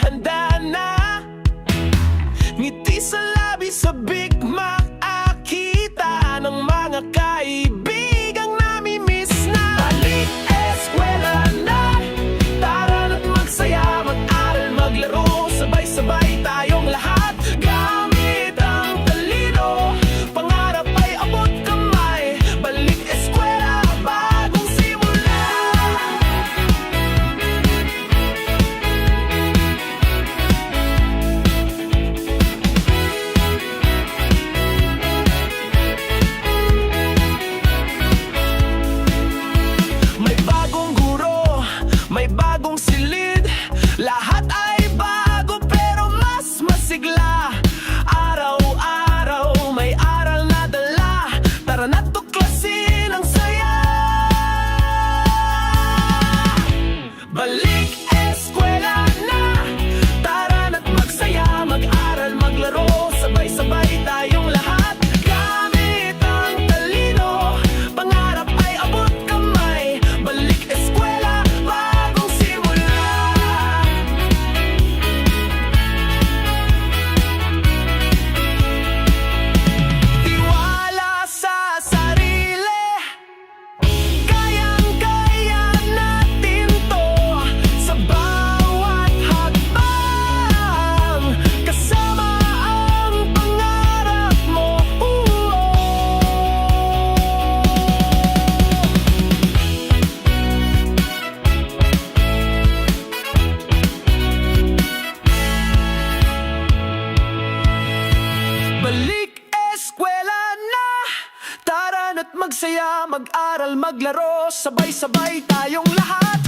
handa na. Ngiti sa labi sa Big Mac, akita ng mga kaibigang namimiss na. Balik eskwela na, tara na't magsaya, mag-aral, maglaro, sabay-sabay tayong lahat. Gamit ang talino, pangarap ay abot kamay. Balik eskwela, bagong simula. May bagong guro, may bagong silid, lahat ay bago pero mas masigla. Araw-araw may aral na dala, tara na't tuklasin ang saya. Balik eskwela na, tara na't magsaya, mag-aral, maglaro, sabay-sabay tayong lahat. Gamit ang talino, pangarap ay abot kamay. Balik eskwela, bagong simula. Tiwala sa sarili, kayang-kaya natin to. Sa bawat hakbang, kasama ang pangarap mo. Balik eskwela na, tara na't magsaya, mag-aral, maglaro, sabay-sabay tayong lahat.